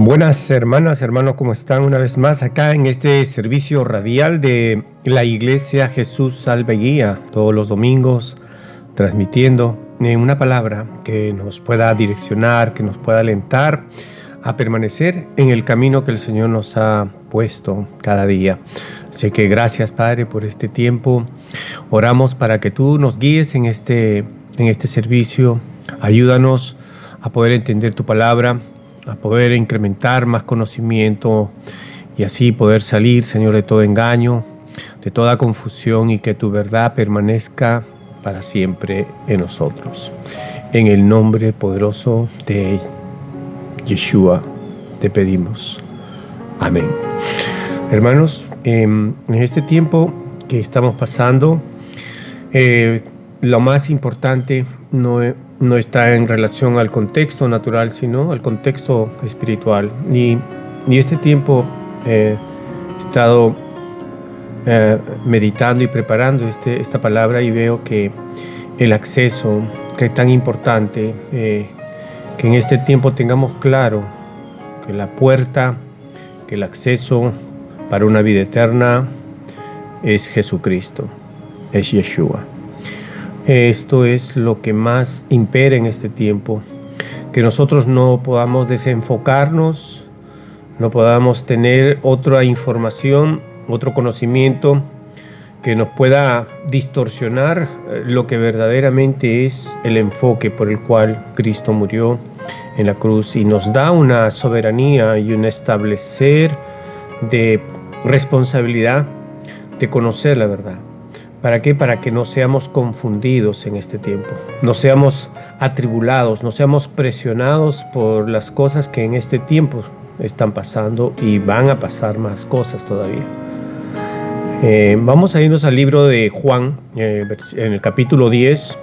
Buenas hermanas, hermanos, ¿cómo están? Una vez más acá en este servicio radial de la Iglesia Jesús Salva y Guía, todos los domingos, transmitiendo una palabra que nos pueda direccionar, que nos pueda alentar a permanecer en el camino que el Señor nos ha puesto cada día. Así que gracias, Padre, por este tiempo. Oramos para que tú nos guíes en este servicio. Ayúdanos a poder entender tu palabra, a poder incrementar más conocimiento y así poder salir, Señor, de todo engaño, de toda confusión, y que tu verdad permanezca para siempre en nosotros. En el nombre poderoso de Yeshua te pedimos. Amén. Hermanos, en este tiempo que estamos pasando, lo más importante no está en relación al contexto natural, sino al contexto espiritual. Y este tiempo he estado meditando y preparando esta palabra, y veo que el acceso, que es tan importante, que en este tiempo tengamos claro que la puerta, que el acceso para una vida eterna es Jesucristo, es Yeshua. Esto es lo que más impera en este tiempo, que nosotros no podamos desenfocarnos, no podamos tener otra información, otro conocimiento que nos pueda distorsionar lo que verdaderamente es el enfoque por el cual Cristo murió en la cruz, y nos da una soberanía y un establecer de responsabilidad de conocer la verdad. ¿Para qué? Para que no seamos confundidos en este tiempo, no seamos atribulados, no seamos presionados por las cosas que en este tiempo están pasando, y van a pasar más cosas todavía. Vamos a irnos al libro de Juan, en el capítulo 10,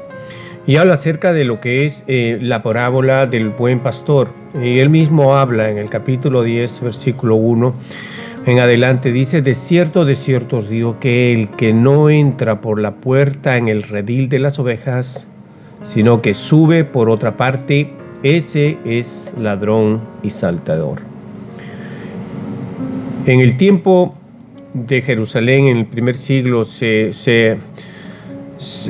y habla acerca de lo que es la parábola del buen pastor. Y él mismo habla en el capítulo 10, versículo 1, en adelante, dice: de cierto os digo que el que no entra por la puerta en el redil de las ovejas, sino que sube por otra parte, ese es ladrón y salteador. En el tiempo de Jerusalén, en el primer siglo,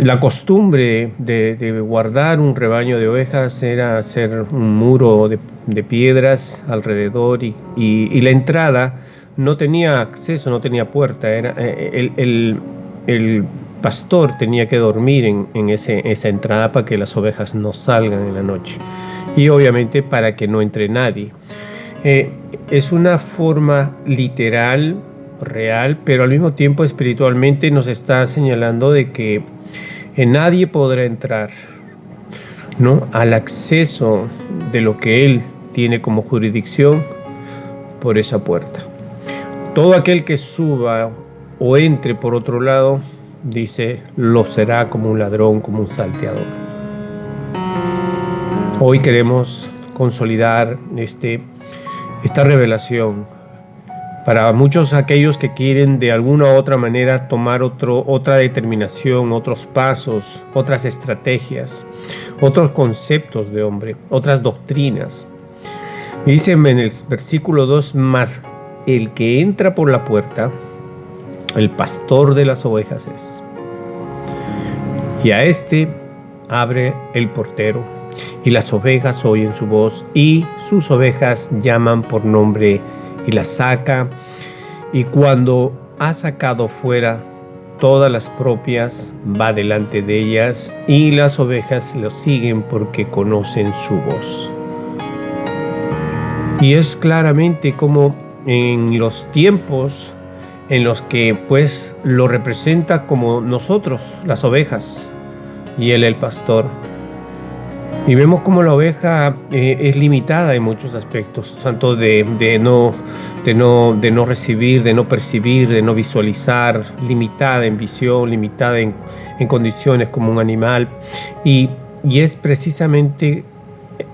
la costumbre de guardar un rebaño de ovejas era hacer un muro de piedras alrededor, y la entrada no tenía acceso, no tenía puerta. Era el pastor tenía que dormir en esa entrada para que las ovejas no salgan en la noche, y obviamente para que no entre nadie. Es una forma literal, real, pero al mismo tiempo espiritualmente nos está señalando de que nadie podrá entrar, ¿no?, al acceso de lo que Él tiene como jurisdicción por esa puerta. Todo aquel que suba o entre por otro lado, dice, lo será como un ladrón, como un salteador. Hoy queremos consolidar esta revelación para muchos aquellos que quieren de alguna u otra manera tomar otra determinación, otros pasos, otras estrategias, otros conceptos de hombre, otras doctrinas. Dice en el versículo 2, más el que entra por la puerta, el pastor de las ovejas es. Y a este abre el portero, y las ovejas oyen su voz, y sus ovejas llaman por nombre, y las saca, y cuando ha sacado fuera todas las propias, va delante de ellas, y las ovejas lo siguen porque conocen su voz. Y es claramente como en los tiempos en los que pues lo representa como nosotros, las ovejas, y él el pastor. Y vemos como la oveja es limitada en muchos aspectos, tanto de no recibir, de no percibir, de no visualizar, limitada en visión, limitada en condiciones como un animal. Y es precisamente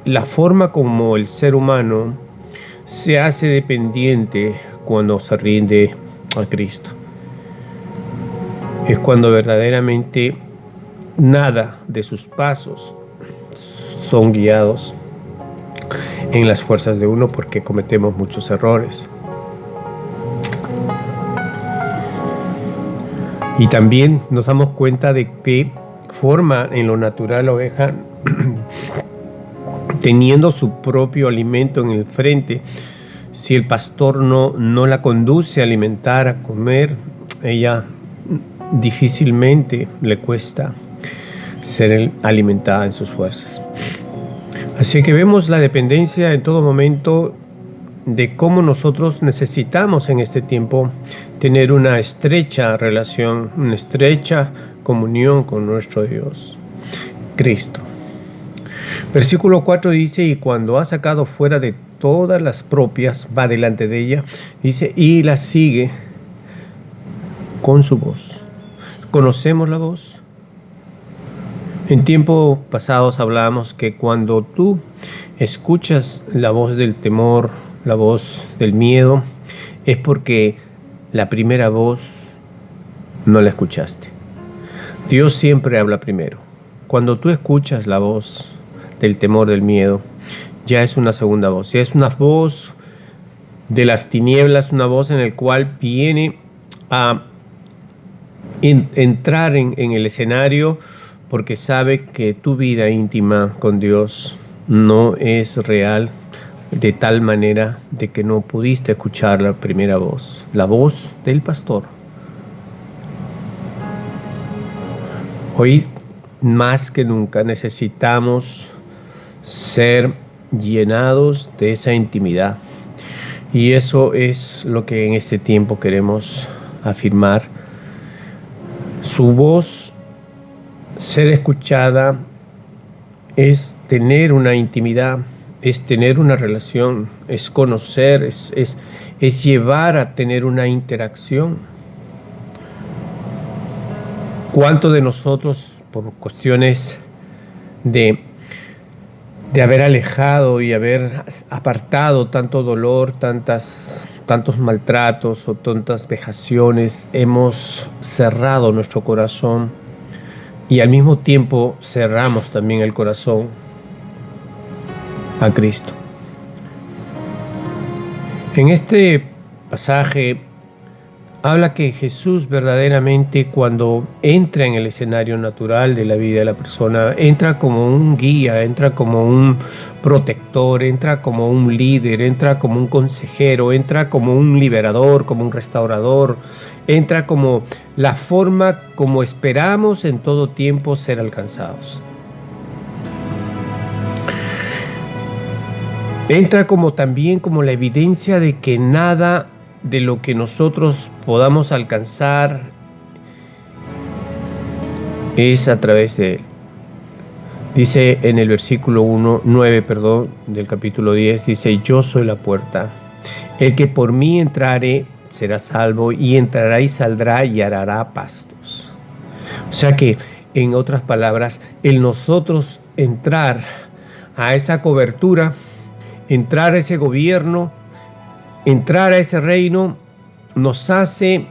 la forma como el ser humano se hace dependiente cuando se rinde a Cristo. Es cuando verdaderamente nada de sus pasos son guiados. en las fuerzas de uno porque cometemos muchos errores. Y también nos damos cuenta de qué forma en lo natural la oveja, teniendo su propio alimento en el frente, si el pastor no la conduce a alimentar, a comer, ella difícilmente le cuesta ser alimentada en sus fuerzas. Así que vemos la dependencia en todo momento de cómo nosotros necesitamos en este tiempo tener una estrecha relación, una estrecha comunión con nuestro Dios, Cristo. Versículo 4 dice, y cuando ha sacado fuera de todas las propias, va delante de ella, dice, y la sigue con su voz. ¿Conocemos la voz? En tiempos pasados hablábamos que cuando tú escuchas la voz del temor, la voz del miedo, es porque la primera voz no la escuchaste. Dios siempre habla primero. Cuando tú escuchas la voz del temor, del miedo, ya es una segunda voz, ya es una voz de las tinieblas, una voz en la cual viene a entrar en el escenario porque sabe que tu vida íntima con Dios no es real, de tal manera de que no pudiste escuchar la primera voz, la voz del pastor. Hoy más que nunca necesitamos ser llenados de esa intimidad, y eso es lo que en este tiempo queremos afirmar. Su voz, ser escuchada, es tener una intimidad, es tener una relación, es conocer, es llevar a tener una interacción. ¿Cuántos de nosotros, por cuestiones de haber alejado y haber apartado tanto dolor, tantos maltratos o tantas vejaciones, hemos cerrado nuestro corazón y al mismo tiempo cerramos también el corazón a Cristo? En este pasaje habla que Jesús verdaderamente, cuando entra en el escenario natural de la vida de la persona, entra como un guía, entra como un protector, entra como un líder, entra como un consejero, entra como un liberador, como un restaurador, entra como la forma como esperamos en todo tiempo ser alcanzados. Entra como también como la evidencia de que nada de lo que nosotros podamos alcanzar es a través de Él. Dice en el versículo 9 del capítulo 10, dice, yo soy la puerta. El que por mí entrare será salvo, y entrará y saldrá y arará pastos. O sea que, en otras palabras, el nosotros entrar a esa cobertura, entrar a ese gobierno, entrar a ese reino, nos hace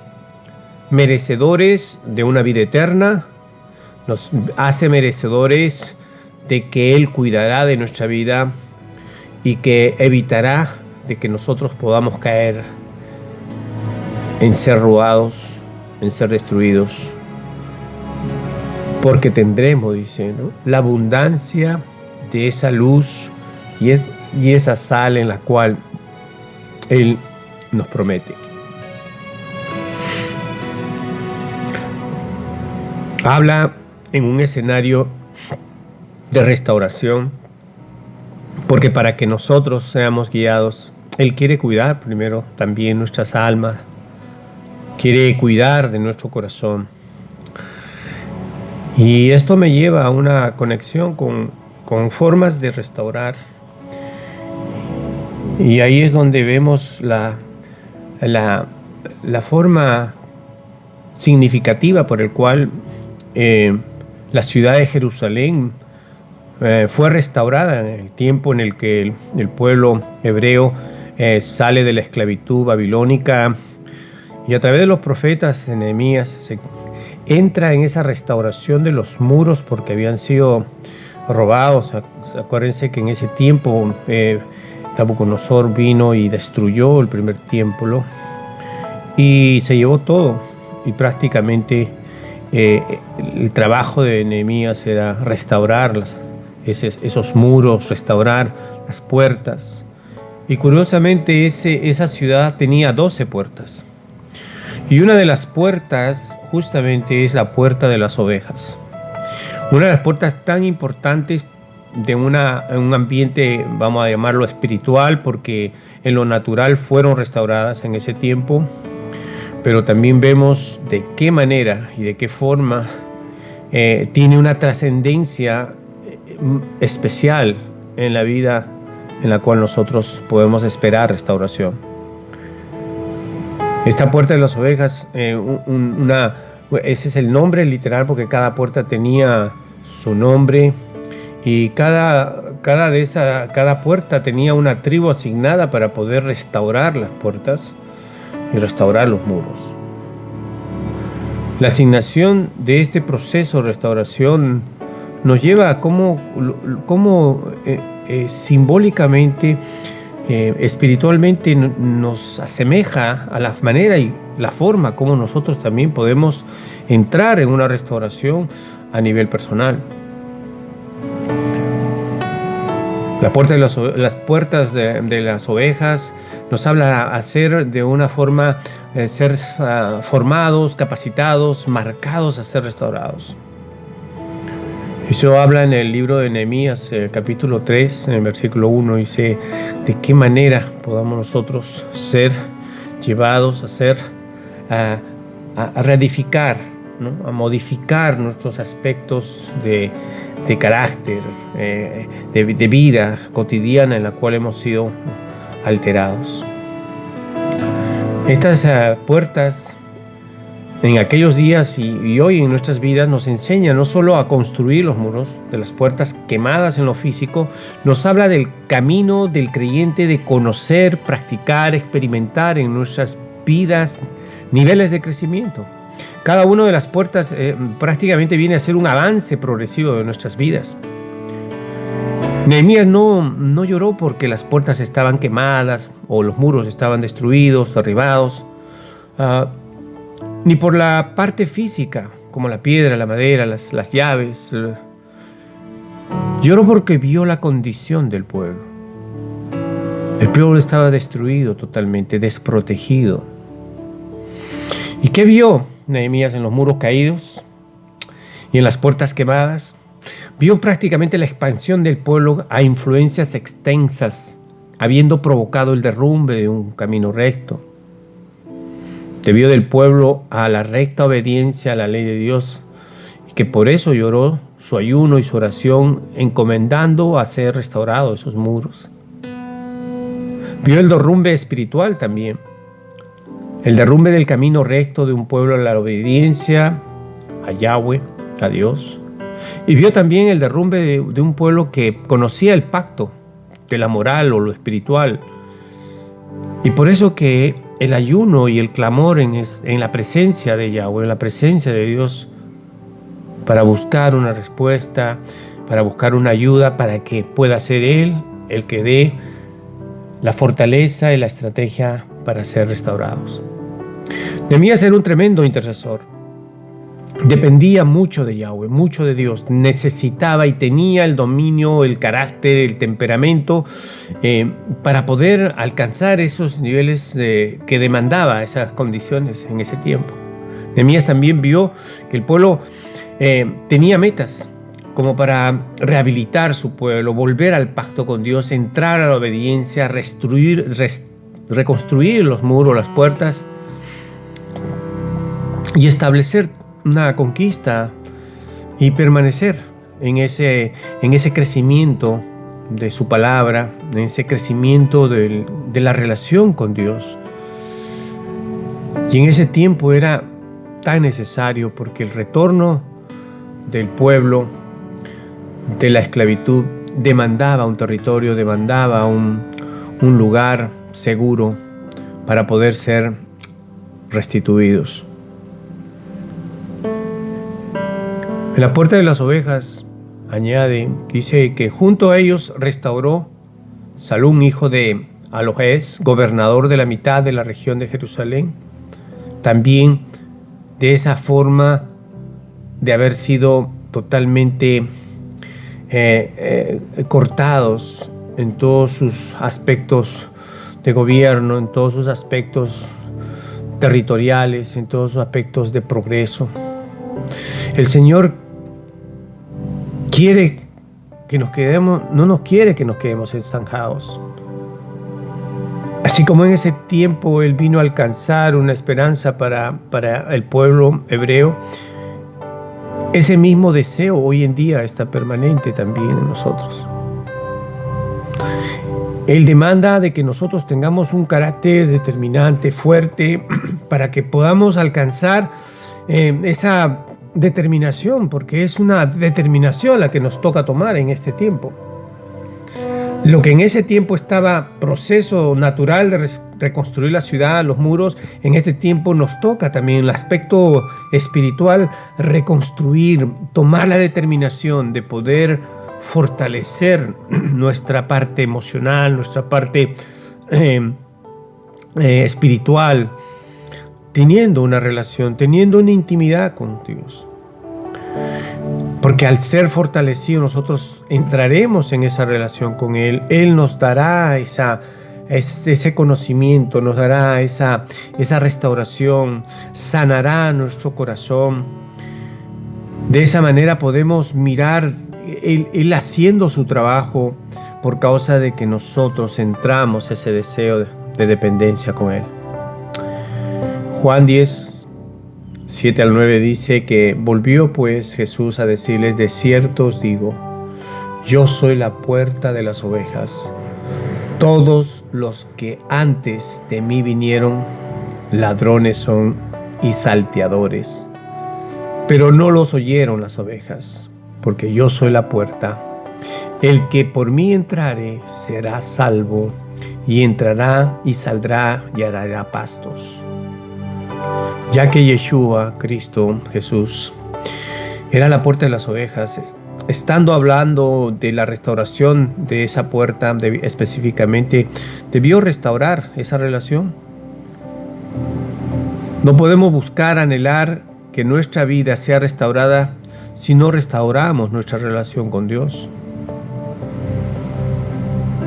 merecedores de una vida eterna, nos hace merecedores de que Él cuidará de nuestra vida y que evitará de que nosotros podamos caer en ser robados, en ser destruidos, porque tendremos, dice, ¿no?, la abundancia de esa luz y esa sal en la cual Él nos promete. Habla en un escenario de restauración, porque para que nosotros seamos guiados, Él quiere cuidar primero también nuestras almas, quiere cuidar de nuestro corazón. Y esto me lleva a una conexión con formas de restaurar. Y ahí es donde vemos la forma significativa por el cual la ciudad de Jerusalén fue restaurada en el tiempo en el que el pueblo hebreo sale de la esclavitud babilónica, y a través de los profetas Nehemías se entra en esa restauración de los muros, porque habían sido robados. Acuérdense que en ese tiempo Nabucodonosor vino y destruyó el primer templo y se llevó todo. Y prácticamente el trabajo de Nehemías era restaurar esos muros, restaurar las puertas. Y curiosamente esa ciudad tenía 12 puertas. Y una de las puertas justamente es la puerta de las ovejas. Una de las puertas tan importantes de un ambiente, vamos a llamarlo espiritual, porque en lo natural fueron restauradas en ese tiempo, pero también vemos de qué manera y de qué forma tiene una trascendencia especial en la vida en la cual nosotros podemos esperar restauración. Esta puerta de las ovejas, ese es el nombre literal, porque cada puerta tenía su nombre y cada puerta tenía una tribu asignada para poder restaurar las puertas y restaurar los muros. La asignación de este proceso de restauración nos lleva a cómo simbólicamente, espiritualmente nos asemeja a la manera y la forma como nosotros también podemos entrar en una restauración a nivel personal. Las puertas de las ovejas nos habla a ser de una forma, ser formados, capacitados, marcados a ser restaurados. Eso habla en el libro de Nehemías, capítulo 3, en el versículo 1, dice de qué manera podamos nosotros ser llevados a reedificar, ¿no? A modificar nuestros aspectos de carácter, de vida cotidiana en la cual hemos sido alterados. Estas puertas en aquellos días y hoy en nuestras vidas nos enseña no solo a construir los muros de las puertas quemadas en lo físico, nos habla del camino del creyente de conocer, practicar, experimentar en nuestras vidas niveles de crecimiento. Cada una de las puertas prácticamente viene a ser un avance progresivo de nuestras vidas. Nehemías no lloró porque las puertas estaban quemadas o los muros estaban destruidos, derribados, ni por la parte física, como la piedra, la madera, las llaves. Lloró porque vio la condición del pueblo. El pueblo estaba destruido totalmente, desprotegido. ¿Y qué vio Nehemías en los muros caídos y en las puertas quemadas? Vio prácticamente la expansión del pueblo a influencias extensas, habiendo provocado el derrumbe de un camino recto. Debió del pueblo a la recta obediencia a la ley de Dios, y que por eso lloró su ayuno y su oración, encomendando a ser restaurados esos muros. Vio el derrumbe espiritual también, el derrumbe del camino recto de un pueblo a la obediencia a Yahweh, a Dios. Y vio también el derrumbe de un pueblo que conocía el pacto de la moral o lo espiritual. Y por eso que el ayuno y el clamor en la presencia de Yahweh, en la presencia de Dios, para buscar una respuesta, para buscar una ayuda, para que pueda ser Él el que dé la fortaleza y la estrategia para ser restaurados. Nehemías era un tremendo intercesor. Dependía mucho de Yahweh, mucho de Dios. Necesitaba y tenía el dominio, el carácter, el temperamento para poder alcanzar esos niveles que demandaba esas condiciones en ese tiempo. Nehemías también vio que el pueblo tenía metas como para rehabilitar su pueblo, volver al pacto con Dios, entrar a la obediencia, reconstruir los muros, las puertas y establecer una conquista y permanecer en ese crecimiento de su palabra, en ese crecimiento de la relación con Dios. Y en ese tiempo era tan necesario porque el retorno del pueblo de la esclavitud demandaba un territorio, demandaba un lugar seguro para poder ser restituidos. En la puerta de las ovejas añade, dice que junto a ellos restauró Salum, hijo de Alohes, gobernador de la mitad de la región de Jerusalén. También de esa forma de haber sido totalmente cortados en todos sus aspectos de gobierno, en todos sus aspectos territoriales, en todos sus aspectos de progreso. El Señor quiere que nos quedemos, no nos quiere que nos quedemos estancados. Así como en ese tiempo Él vino a alcanzar una esperanza para el pueblo hebreo, ese mismo deseo hoy en día está permanente también en nosotros. Él demanda de que nosotros tengamos un carácter determinante, fuerte, para que podamos alcanzar esa determinación, porque es una determinación la que nos toca tomar en este tiempo. Lo que en ese tiempo estaba proceso natural de reconstruir la ciudad, los muros, en este tiempo nos toca también el aspecto espiritual, reconstruir, tomar la determinación de poder fortalecer nuestra parte emocional, nuestra parte espiritual, teniendo una relación, teniendo una intimidad con Dios. Porque al ser fortalecidos nosotros entraremos en esa relación con Él. Él nos dará ese conocimiento, nos dará esa restauración, sanará nuestro corazón. De esa manera podemos mirar Él haciendo su trabajo por causa de que nosotros entramos ese deseo de dependencia con Él. Juan 10, 7 al 9 dice que volvió pues Jesús a decirles: de cierto os digo, yo soy la puerta de las ovejas. Todos los que antes de mí vinieron, ladrones son y salteadores, pero no los oyeron las ovejas, porque yo soy la puerta. El que por mí entrare será salvo, y entrará y saldrá y hará pastos. Ya que Yeshua, Cristo, Jesús, era la puerta de las ovejas, estando hablando de la restauración de esa puerta, específicamente, debió restaurar esa relación. No podemos buscar, anhelar que nuestra vida sea restaurada si no restauramos nuestra relación con Dios.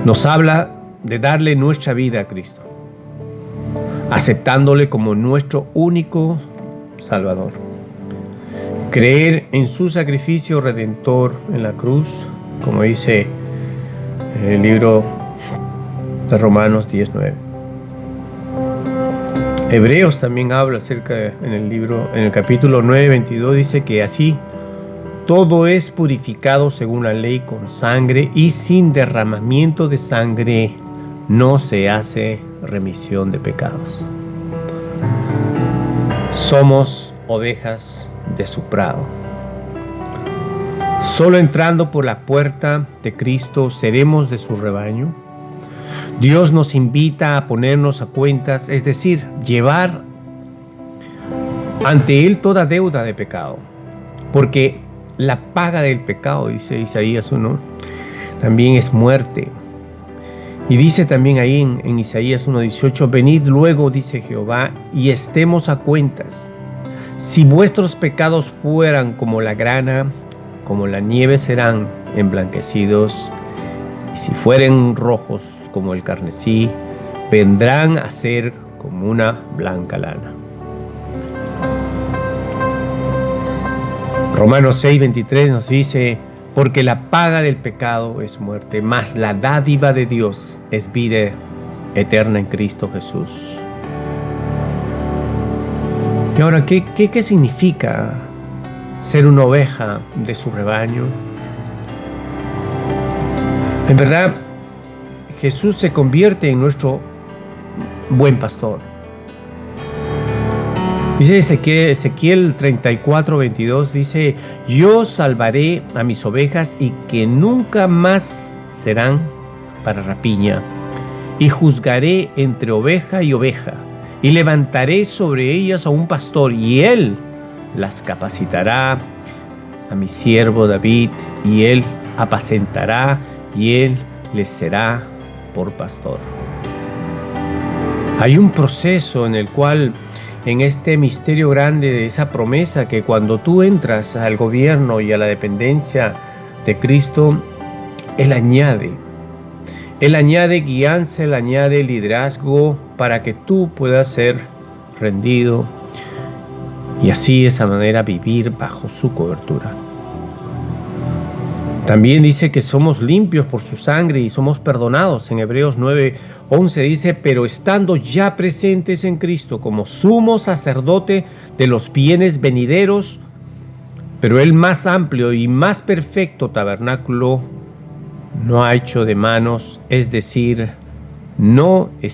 Nos habla de darle nuestra vida a Cristo, aceptándole como nuestro único Salvador. Creer en su sacrificio redentor en la cruz, como dice en el libro de Romanos 10:9. Hebreos también habla acerca en el capítulo 9:22, dice que así todo es purificado según la ley con sangre, y sin derramamiento de sangre no se hace remisión de pecados. Somos ovejas de su prado. Solo entrando por la puerta de Cristo seremos de su rebaño. Dios nos invita a ponernos a cuentas, es decir, llevar ante Él toda deuda de pecado, porque la paga del pecado, dice Isaías 1, también es muerte. Y dice también ahí en Isaías 1:18, venid luego, dice Jehová, y estemos a cuentas. Si vuestros pecados fueran como la grana, como la nieve serán emblanquecidos, y si fueren rojos como el carmesí, vendrán a ser como una blanca lana. Romanos 6:23 nos dice: porque la paga del pecado es muerte, mas la dádiva de Dios es vida eterna en Cristo Jesús. Y ahora, ¿qué significa ser una oveja de su rebaño? En verdad, Jesús se convierte en nuestro buen pastor. Dice Ezequiel 34:22, dice: yo salvaré a mis ovejas y que nunca más serán para rapiña, y juzgaré entre oveja y oveja, y levantaré sobre ellas a un pastor, y él las capacitará a mi siervo David, y él apacentará, y él les será por pastor. Hay un proceso en el cual, en este misterio grande de esa promesa, que cuando tú entras al gobierno y a la dependencia de Cristo, Él añade guianza, Él añade liderazgo para que tú puedas ser rendido y así de esa manera vivir bajo su cobertura. También dice que somos limpios por su sangre y somos perdonados. En Hebreos 9:11 dice: pero estando ya presentes en Cristo como sumo sacerdote de los bienes venideros, pero el más amplio y más perfecto tabernáculo no ha hecho de manos, es decir, no de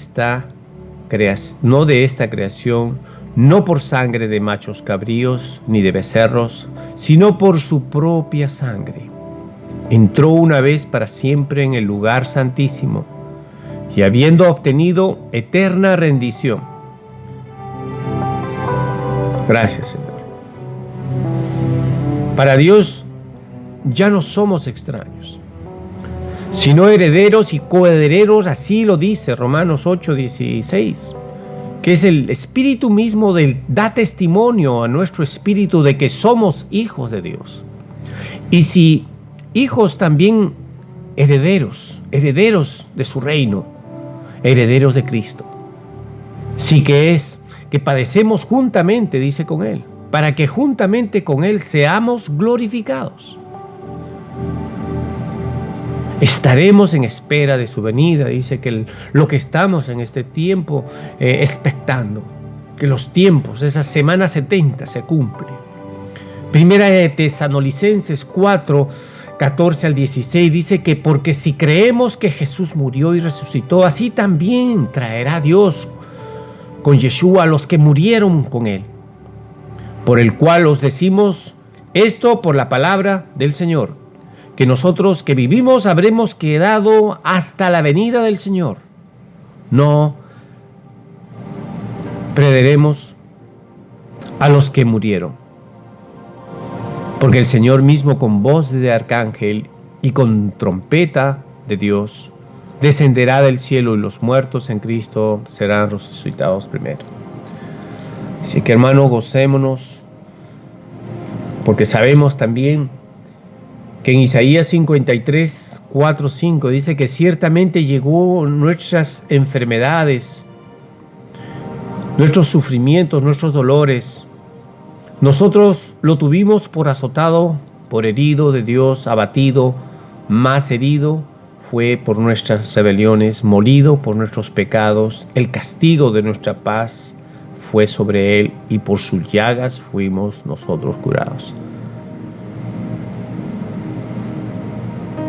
esta creación, no por sangre de machos cabríos ni de becerros, sino por su propia sangre. Entró una vez para siempre en el lugar santísimo, y habiendo obtenido eterna rendición. Gracias, Señor. Para Dios ya no somos extraños, sino herederos y coherederos, así lo dice Romanos 8:16, que es el Espíritu mismo da testimonio a nuestro espíritu de que somos hijos de Dios. Y si hijos, también herederos de su reino, herederos de Cristo. Sí que es que padecemos juntamente, dice, con Él, para que juntamente con Él seamos glorificados. Estaremos en espera de su venida, dice que lo que estamos en este tiempo expectando, que los tiempos, esa semana 70 se cumple. Primera de Tesalonicenses 4:14-16 dice que porque si creemos que Jesús murió y resucitó, así también traerá Dios con Yeshua a los que murieron con Él. Por el cual os decimos esto por la palabra del Señor, que nosotros que vivimos habremos quedado hasta la venida del Señor. No precederemos a los que murieron. Porque el Señor mismo, con voz de arcángel y con trompeta de Dios, descenderá del cielo, y los muertos en Cristo serán resucitados primero. Así que, hermano, gocémonos, porque sabemos también que en Isaías 53:4-5 dice que ciertamente llegó nuestras enfermedades, nuestros sufrimientos, nuestros dolores. Nosotros lo tuvimos por azotado, por herido de Dios, abatido, más herido fue por nuestras rebeliones, molido por nuestros pecados. El castigo de nuestra paz fue sobre Él, y por sus llagas fuimos nosotros curados.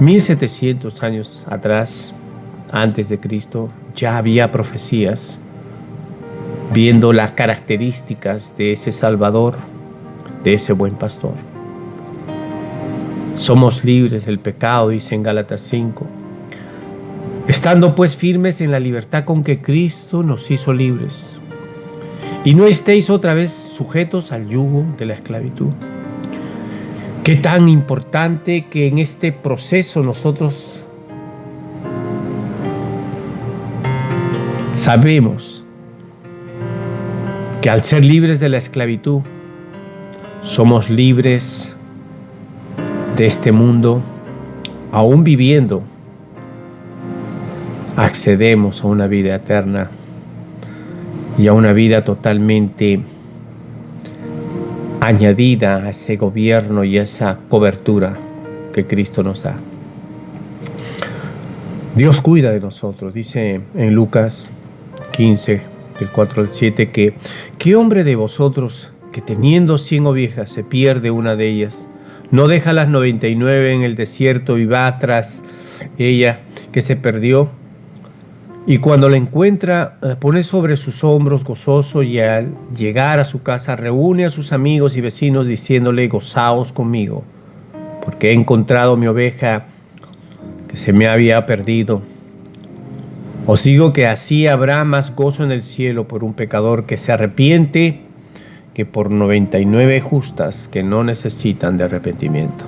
1700 años atrás, antes de Cristo, ya había profecías viendo las características de ese Salvador, de ese buen pastor. Somos libres del pecado, dice en Gálatas 5. Estando pues firmes en la libertad con que Cristo nos hizo libres, y no estéis otra vez sujetos al yugo de la esclavitud. Qué tan importante que en este proceso nosotros sabemos que al ser libres de la esclavitud, somos libres de este mundo. Aún viviendo, accedemos a una vida eterna y a una vida totalmente añadida a ese gobierno y a esa cobertura que Cristo nos da. Dios cuida de nosotros. Dice en Lucas 15, del 4-7, que ¿qué hombre de vosotros que teniendo 100 ovejas se pierde una de ellas, no deja las 99 en el desierto y va tras ella que se perdió? Y cuando la encuentra, la pone sobre sus hombros gozoso, y al llegar a su casa reúne a sus amigos y vecinos diciéndole: gozaos conmigo, porque he encontrado mi oveja que se me había perdido. Os digo que así habrá más gozo en el cielo por un pecador que se arrepiente que por 99 justas que no necesitan de arrepentimiento.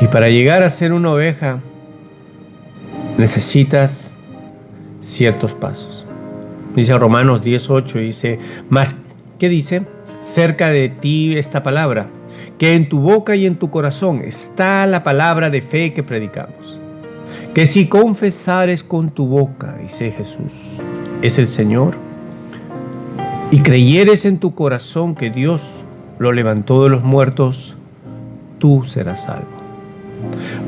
Y para llegar a ser una oveja, necesitas ciertos pasos. Dice Romanos 10:8, dice, mas, ¿qué dice? Cerca de ti esta palabra, que en tu boca y en tu corazón está la palabra de fe que predicamos. Que si confesares con tu boca, dice Jesús, es el Señor, y creyeres en tu corazón que Dios lo levantó de los muertos, tú serás salvo.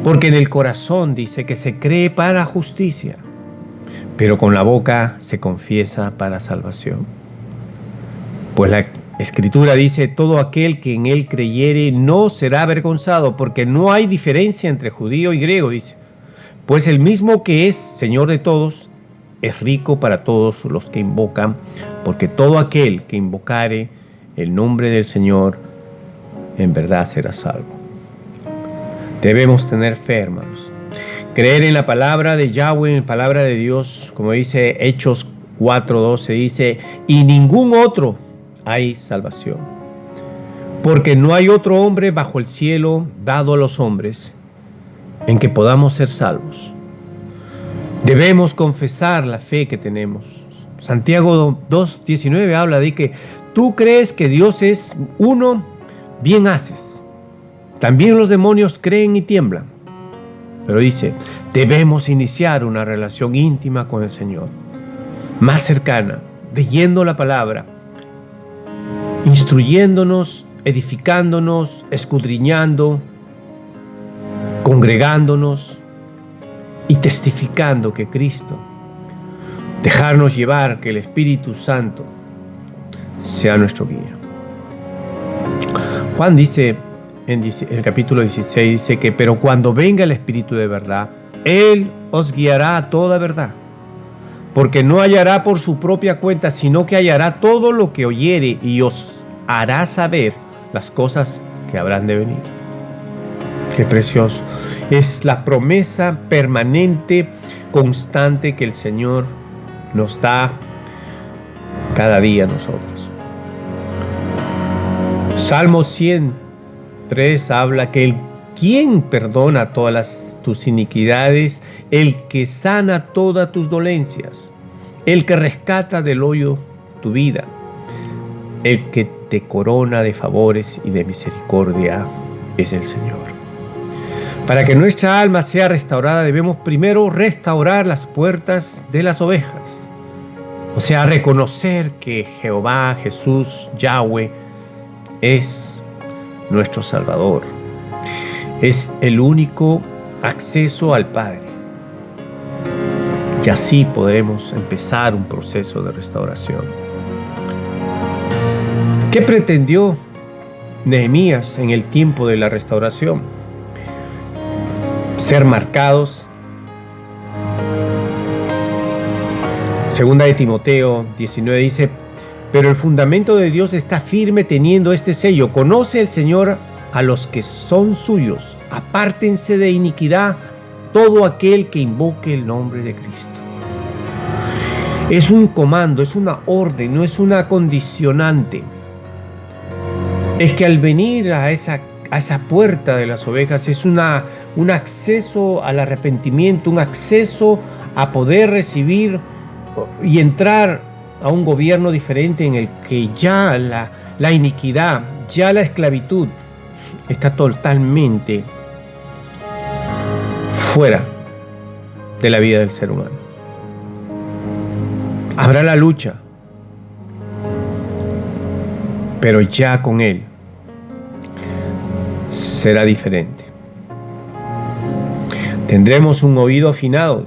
Porque en el corazón dice que se cree para justicia, pero con la boca se confiesa para salvación. Pues la Escritura dice, todo aquel que en él creyere no será avergonzado, porque no hay diferencia entre judío y griego, dice. Pues el mismo que es Señor de todos, es rico para todos los que invocan, porque todo aquel que invocare el nombre del Señor, en verdad será salvo. Debemos tener fe, hermanos. Creer en la palabra de Yahweh, en la palabra de Dios, como dice Hechos 4:12, dice, y ningún otro hay salvación. Porque no hay otro hombre bajo el cielo dado a los hombres en que podamos ser salvos. Debemos confesar la fe que tenemos. Santiago 2:19 habla de que tú crees que Dios es uno, bien haces. También los demonios creen y tiemblan. Pero dice, debemos iniciar una relación íntima con el Señor, más cercana, leyendo la palabra, instruyéndonos, edificándonos, escudriñando, congregándonos y testificando que Cristo, dejarnos llevar, que el Espíritu Santo sea nuestro guía. Juan dice en el capítulo 16, dice que, pero cuando venga el Espíritu de verdad, Él os guiará a toda verdad, porque no hallará por su propia cuenta, sino que hallará todo lo que oyere y os hará saber las cosas que habrán de venir. Qué precioso. Es la promesa permanente, constante que el Señor nos da cada día a nosotros. Salmo 103 habla que el quien perdona todas tus iniquidades, el que sana todas tus dolencias, el que rescata del hoyo tu vida, el que te corona de favores y de misericordia es el Señor. Para que nuestra alma sea restaurada, debemos primero restaurar las puertas de las ovejas. O sea, reconocer que Jehová, Jesús, Yahweh, es nuestro Salvador. Es el único acceso al Padre. Y así podremos empezar un proceso de restauración. ¿Qué pretendió Nehemías en el tiempo de la restauración? Ser marcados. Segunda de Timoteo 19 dice, pero el fundamento de Dios está firme teniendo este sello. Conoce el Señor a los que son suyos. Apártense de iniquidad todo aquel que invoque el nombre de Cristo. Es un comando, es una orden, no es una condicionante. Es que al venir a esa puerta de las ovejas es un acceso al arrepentimiento, un acceso a poder recibir y entrar a un gobierno diferente en el que ya la iniquidad, ya la esclavitud está totalmente fuera de la vida del ser humano. Habrá la lucha, pero ya con Él será diferente. Tendremos un oído afinado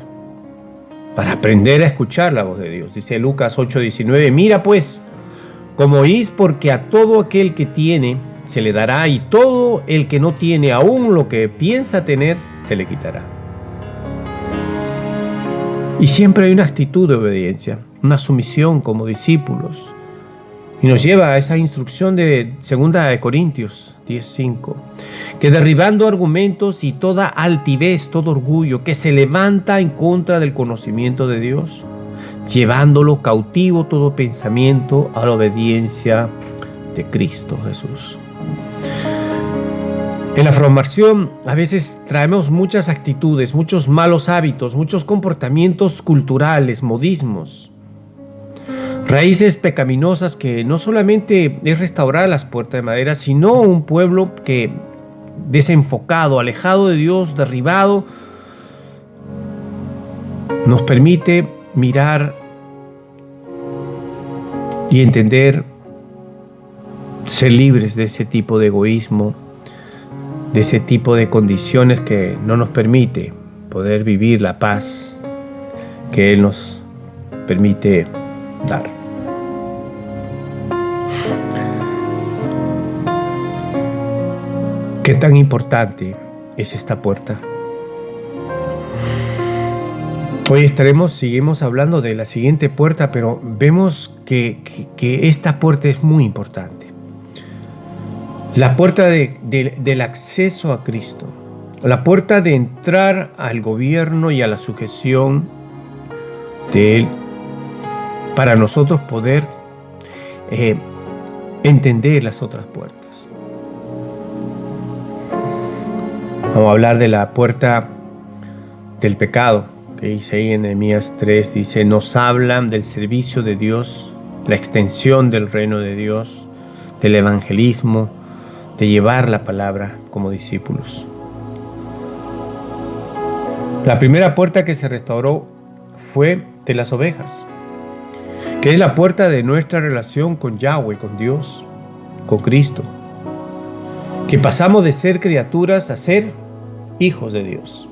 para aprender a escuchar la voz de Dios. Dice Lucas 8:19, mira pues, como oís, porque a todo aquel que tiene se le dará, y todo el que no tiene, aún lo que piensa tener, se le quitará. Y siempre hay una actitud de obediencia, una sumisión como discípulos. Y nos lleva a esa instrucción de 2 Corintios 10:5, que derribando argumentos y toda altivez, todo orgullo que se levanta en contra del conocimiento de Dios, llevándolo cautivo todo pensamiento a la obediencia de Cristo Jesús. En la formación a veces traemos muchas actitudes, muchos malos hábitos, muchos comportamientos culturales, modismos, raíces pecaminosas que no solamente es restaurar las puertas de madera, sino un pueblo que desenfocado, alejado de Dios, derribado, nos permite mirar y entender, ser libres de ese tipo de egoísmo, de ese tipo de condiciones que no nos permite poder vivir la paz que Él nos permite dar. ¿Qué tan importante es esta puerta? Hoy seguimos hablando de la siguiente puerta, pero vemos que esta puerta es muy importante. La puerta del acceso a Cristo, la puerta de entrar al gobierno y a la sujeción de Él, para nosotros poder entender las otras puertas. Vamos a hablar de la puerta del pecado, que dice ahí en Nehemías 3, dice, nos hablan del servicio de Dios, la extensión del reino de Dios, del evangelismo, de llevar la palabra como discípulos. La primera puerta que se restauró fue de las ovejas, que es la puerta de nuestra relación con Yahweh, con Dios, con Cristo, que pasamos de ser criaturas a ser hijos de Dios.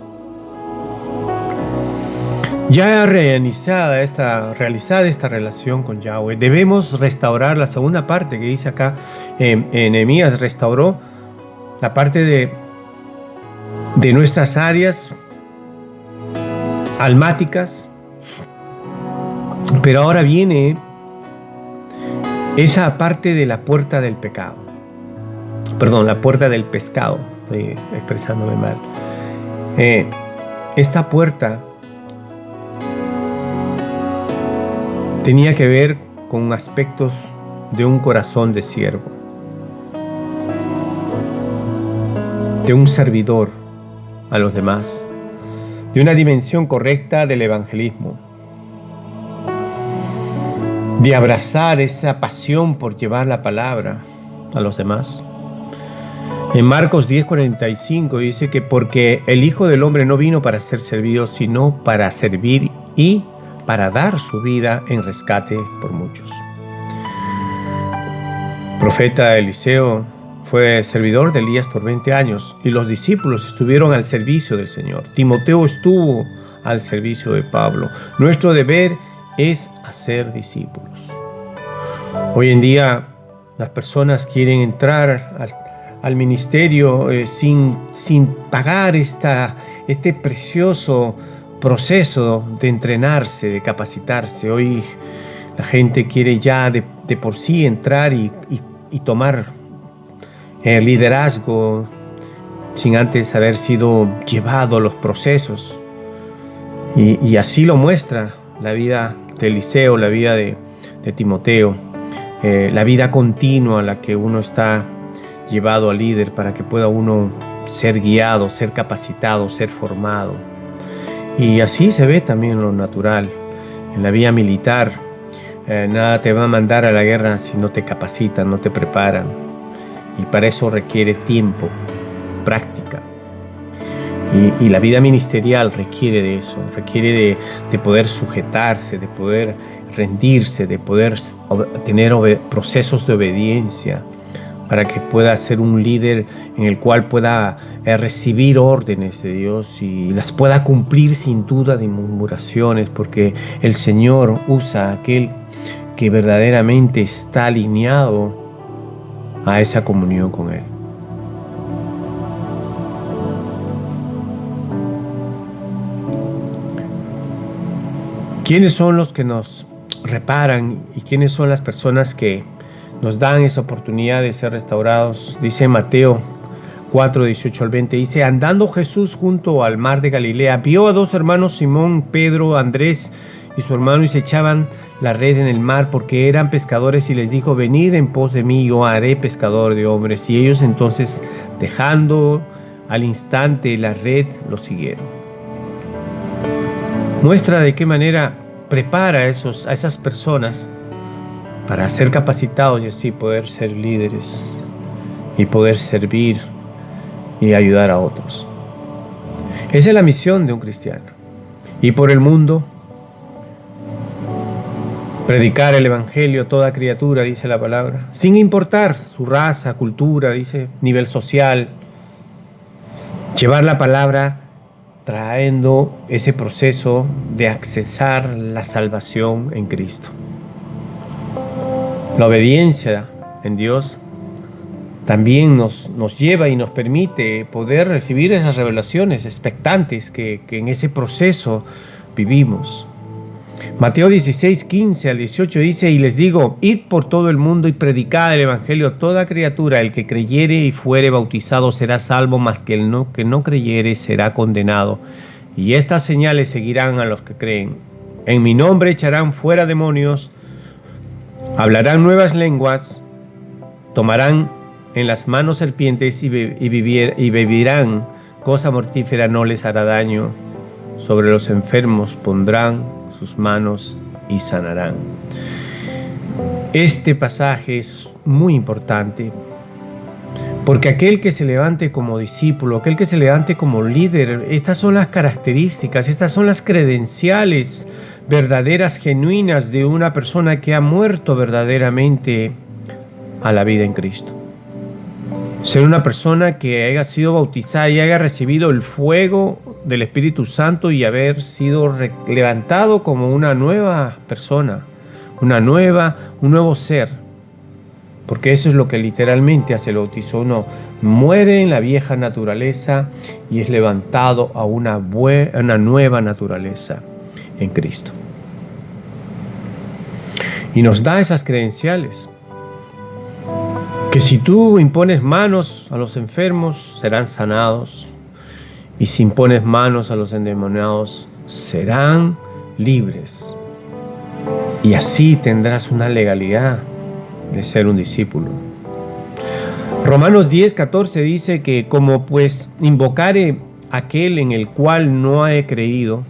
Ya realizada esta relación con Yahweh, debemos restaurar la segunda parte que dice acá en Nehemías. Restauró la parte de nuestras áreas almáticas, pero ahora viene esa parte de la puerta del pecado. Perdón, la puerta del pescado, estoy expresándome mal. Esta puerta tenía que ver con aspectos de un corazón de siervo, de un servidor a los demás, de una dimensión correcta del evangelismo, de abrazar esa pasión por llevar la palabra a los demás. En Marcos 10:45 dice que porque el Hijo del Hombre no vino para ser servido, sino para servir y para dar su vida en rescate por muchos. El profeta Eliseo fue servidor de Elías por 20 años y los discípulos estuvieron al servicio del Señor. Timoteo estuvo al servicio de Pablo. Nuestro deber es hacer discípulos. Hoy en día las personas quieren entrar al ministerio sin pagar este precioso proceso de entrenarse, de capacitarse. Hoy la gente quiere ya de por sí entrar y tomar liderazgo sin antes haber sido llevado a los procesos. Y así lo muestra la vida de Eliseo, la vida de Timoteo, la vida continua a la que uno está llevado al líder para que pueda uno ser guiado, ser capacitado, ser formado. Y así se ve también en lo natural, en la vía militar. Nada te va a mandar a la guerra si no te capacitan, no te preparan. Y para eso requiere tiempo, práctica. Y la vida ministerial requiere de eso, requiere de poder sujetarse, de poder rendirse, de poder tener procesos de obediencia, para que pueda ser un líder en el cual pueda recibir órdenes de Dios y las pueda cumplir sin duda de murmuraciones, porque el Señor usa a aquel que verdaderamente está alineado a esa comunión con Él. ¿Quiénes son los que nos reparan y quiénes son las personas que nos dan esa oportunidad de ser restaurados? Dice Mateo 4:18-20, dice, andando Jesús junto al mar de Galilea, vio a dos hermanos, Simón, Pedro, Andrés y su hermano y se echaban la red en el mar porque eran pescadores, y les dijo: venid en pos de mí, yo haré pescador de hombres. Y ellos entonces, dejando al instante la red, lo siguieron. Muestra de qué manera prepara a esas personas para ser capacitados y así poder ser líderes y poder servir y ayudar a otros. Esa es la misión de un cristiano. Y por el mundo, predicar el evangelio a toda criatura, dice la palabra, sin importar su raza, cultura, dice, nivel social. Llevar la palabra trayendo ese proceso de accesar la salvación en Cristo. La obediencia en Dios también nos lleva y nos permite poder recibir esas revelaciones expectantes que en ese proceso vivimos. Mateo 16, 15 al 18 dice: y les digo, id por todo el mundo y predicad el evangelio a toda criatura. El que creyere y fuere bautizado será salvo, mas que el que no creyere será condenado. Y estas señales seguirán a los que creen. En mi nombre echarán fuera demonios, hablarán nuevas lenguas, tomarán en las manos serpientes y beberán cosa mortífera, no les hará daño. Sobre los enfermos pondrán sus manos y sanarán. Este pasaje es muy importante porque aquel que se levante como discípulo, aquel que se levante como líder, estas son las características, estas son las credenciales verdaderas, genuinas de una persona que ha muerto verdaderamente a la vida en Cristo. Ser una persona que haya sido bautizada y haya recibido el fuego del Espíritu Santo y haber sido levantado como una nueva persona, un nuevo ser. Porque eso es lo que literalmente hace el bautizo. Uno muere en la vieja naturaleza y es levantado a una nueva naturaleza en Cristo. Y nos da esas credenciales. Que si tú impones manos a los enfermos, serán sanados. Y si impones manos a los endemoniados, serán libres. Y así tendrás una legalidad de ser un discípulo. Romanos 10, 14 dice que como pues invocare aquel en el cual no he creído,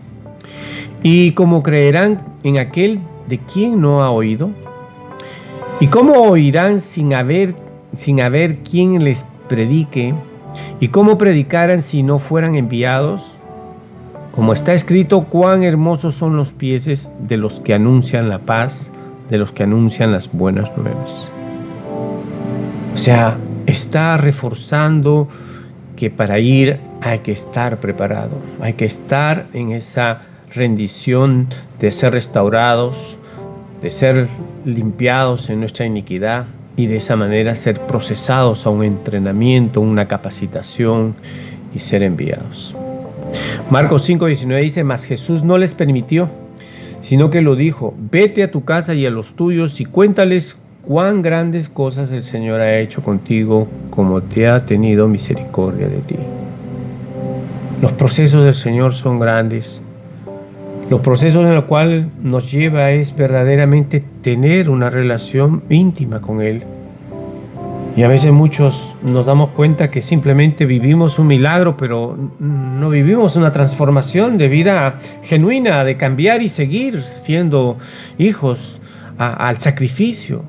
y como creerán en aquel de quien no ha oído, y cómo oirán sin haber quien les predique, y cómo predicaran si no fueran enviados. Como está escrito, cuán hermosos son los pies de los que anuncian la paz, de los que anuncian las buenas nuevas. O sea, está reforzando que para ir hay que estar preparado, hay que estar en esa rendición de ser restaurados, de ser limpiados en nuestra iniquidad y de esa manera ser procesados a un entrenamiento, una capacitación y ser enviados. Marcos 5:19 dice: mas Jesús no les permitió, sino que lo dijo: vete a tu casa y a los tuyos y cuéntales cuán grandes cosas el Señor ha hecho contigo, como te ha tenido misericordia de ti. Los procesos del Señor son grandes. Los procesos en los cuales nos lleva es verdaderamente tener una relación íntima con Él. Y a veces muchos nos damos cuenta que simplemente vivimos un milagro, pero no vivimos una transformación de vida genuina, de cambiar y seguir siendo hijos al sacrificio.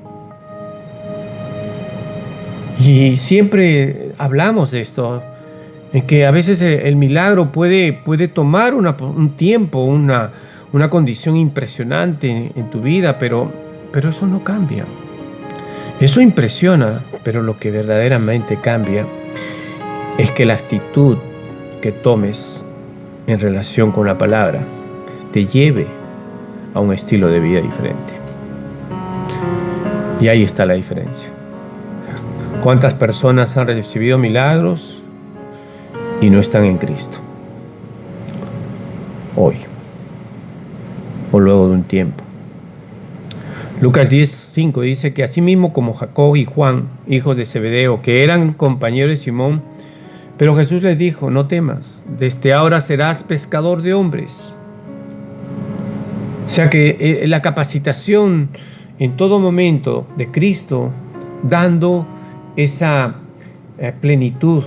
Y siempre hablamos de esto, en que a veces el milagro puede tomar un tiempo, una condición impresionante en tu vida, pero eso no cambia. Eso impresiona, pero lo que verdaderamente cambia es que la actitud que tomes en relación con la palabra te lleve a un estilo de vida diferente. Y ahí está la diferencia. ¿Cuántas personas han recibido milagros y no están en Cristo hoy o luego de un tiempo? Lucas 10:5 dice que asimismo como Jacob y Juan, hijos de Zebedeo, que eran compañeros de Simón, pero Jesús les dijo: no temas, desde ahora serás pescador de hombres. O sea que la capacitación en todo momento de Cristo, dando esa plenitud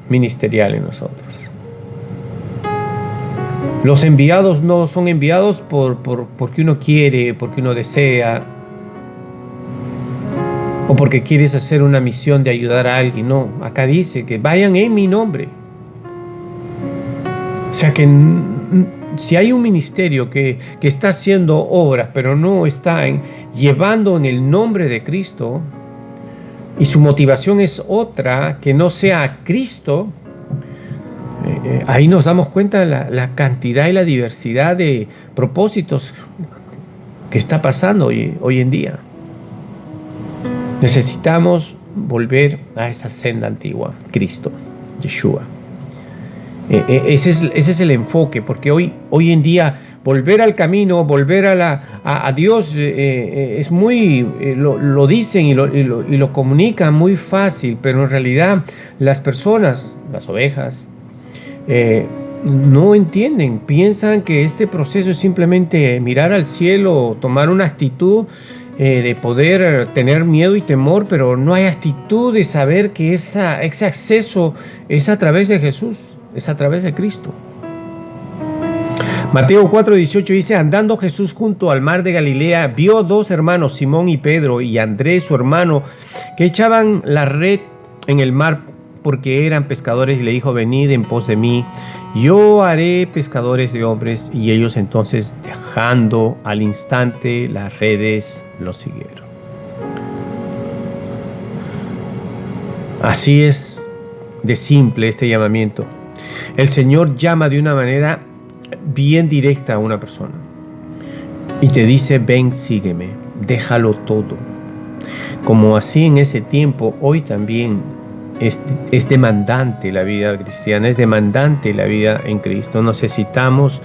ministerial en nosotros. Los enviados no son enviados porque uno quiere, porque uno desea, o porque quieres hacer una misión de ayudar a alguien. No, acá dice que vayan en mi nombre. O sea que si hay un ministerio que está haciendo obras, pero no está llevando en el nombre de Cristo, y su motivación es otra, que no sea Cristo, ahí nos damos cuenta de la cantidad y la diversidad de propósitos que está pasando hoy en día. Necesitamos volver a esa senda antigua, Cristo, Yeshua. Ese es el enfoque, porque hoy en día volver al camino, volver a Dios es muy, lo dicen y lo comunican muy fácil, pero en realidad las personas, las ovejas, no entienden, piensan que este proceso es simplemente mirar al cielo, tomar una actitud de poder tener miedo y temor, pero no hay actitud de saber que ese acceso es a través de Jesús, es a través de Cristo. Mateo 4:18 dice: andando Jesús junto al mar de Galilea, vio dos hermanos, Simón y Pedro, y Andrés su hermano, que echaban la red en el mar porque eran pescadores, y le dijo: venid en pos de mí, yo haré pescadores de hombres. Y ellos entonces, dejando al instante las redes, los siguieron. Así es de simple este llamamiento. El Señor llama de una manera bien directa a una persona y te dice: ven, sígueme, déjalo todo. Como así en ese tiempo, hoy también es demandante la vida cristiana, es demandante la vida en Cristo. Necesitamos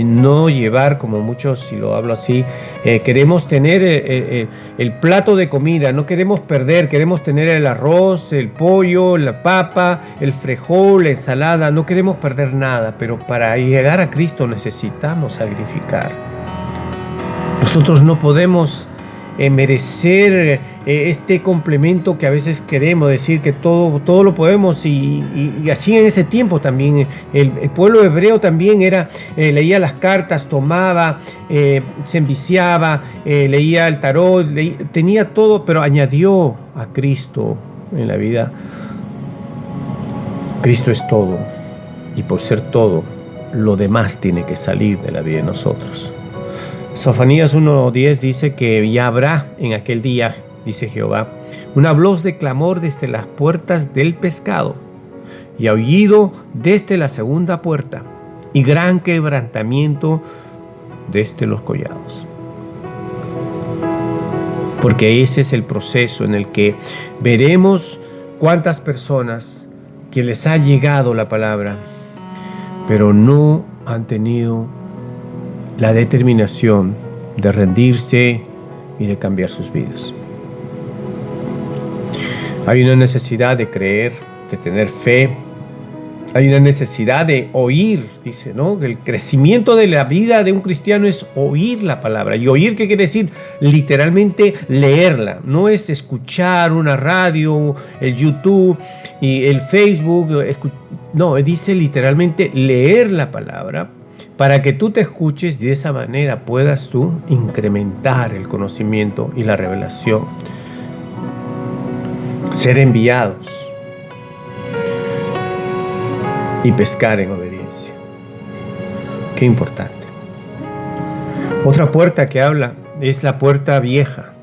no llevar, como muchos, si lo hablo así, queremos tener el plato de comida, no queremos perder, queremos tener el arroz, el pollo, la papa, el frijol, la ensalada, no queremos perder nada, pero para llegar a Cristo necesitamos sacrificar. Nosotros no podemos merecer este complemento que a veces queremos decir que todo lo podemos, y así en ese tiempo también el pueblo hebreo también leía las cartas, tomaba, se enviciaba, leía el tarot, tenía todo, pero añadió a Cristo en la vida. Cristo es todo, y por ser todo, lo demás tiene que salir de la vida de nosotros. Sofonías 1:10 dice que ya habrá en aquel día, dice Jehová, una voz de clamor desde las puertas del pescado, y aullido desde la segunda puerta, y gran quebrantamiento desde los collados. Porque ese es el proceso en el que veremos cuántas personas que les ha llegado la palabra, pero no han tenido la determinación de rendirse y de cambiar sus vidas. Hay una necesidad de creer, de tener fe. Hay una necesidad de oír, dice, ¿no? El crecimiento de la vida de un cristiano es oír la palabra. ¿Y oír qué quiere decir? Literalmente leerla. No es escuchar una radio, el YouTube y el Facebook. No, dice literalmente leer la palabra, para que tú te escuches y de esa manera puedas tú incrementar el conocimiento y la revelación. Ser enviados y pescar en obediencia. Qué importante. Otra puerta que habla es la puerta vieja.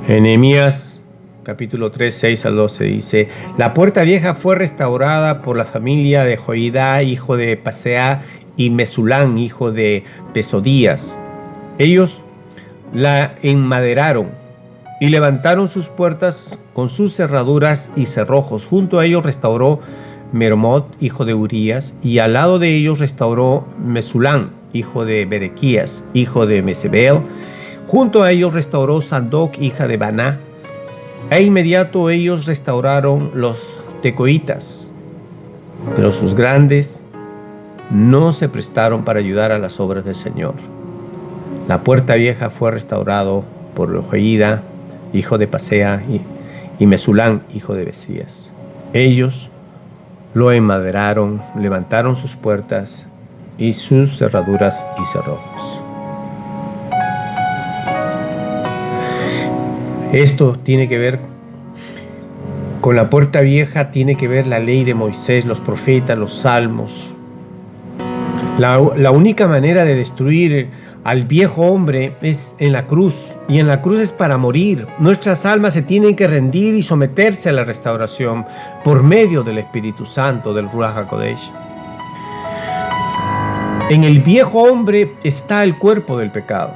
En Nehemías capítulo 3, 6 al 12 dice: la puerta vieja fue restaurada por la familia de Joiada, hijo de Paseah, y Mesulán, hijo de Pesodías. Ellos la enmaderaron y levantaron sus puertas con sus cerraduras y cerrojos. Junto a ellos restauró Mermot, hijo de Urías, y al lado de ellos restauró Mesulán, hijo de Berequías, hijo de Mesebel. Junto a ellos restauró Sadoc, hija de Baná. E inmediato ellos restauraron los tecoitas, pero sus grandes no se prestaron para ayudar a las obras del Señor. La puerta vieja fue restaurado por Joiada, hijo de Pasea, y Mesulán, hijo de Besías. Ellos lo enmaderaron, levantaron sus puertas y sus cerraduras y cerrojos. Esto tiene que ver con la puerta vieja, tiene que ver la ley de Moisés, los profetas, los salmos. La única manera de destruir al viejo hombre es en la cruz, y en la cruz es para morir. Nuestras almas se tienen que rendir y someterse a la restauración por medio del Espíritu Santo, del Ruach HaKodesh. En el viejo hombre está el cuerpo del pecado,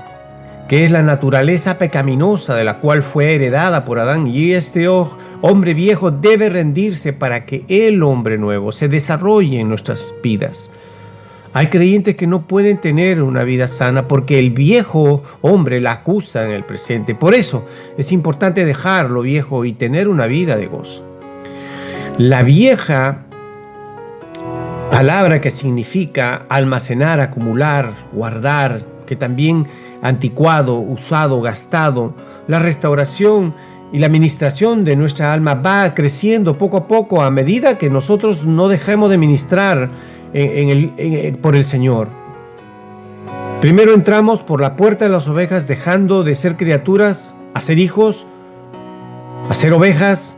que es la naturaleza pecaminosa de la cual fue heredada por Adán, y este hombre viejo debe rendirse para que el hombre nuevo se desarrolle en nuestras vidas. Hay creyentes que no pueden tener una vida sana porque el viejo hombre la acusa en el presente. Por eso es importante dejar lo viejo y tener una vida de gozo. La vieja palabra que significa almacenar, acumular, guardar, que también anticuado, usado, gastado. La restauración y la ministración de nuestra alma va creciendo poco a poco a medida que nosotros no dejemos de ministrar por el Señor. Primero entramos por la puerta de las ovejas, dejando de ser criaturas a ser hijos, a ser ovejas,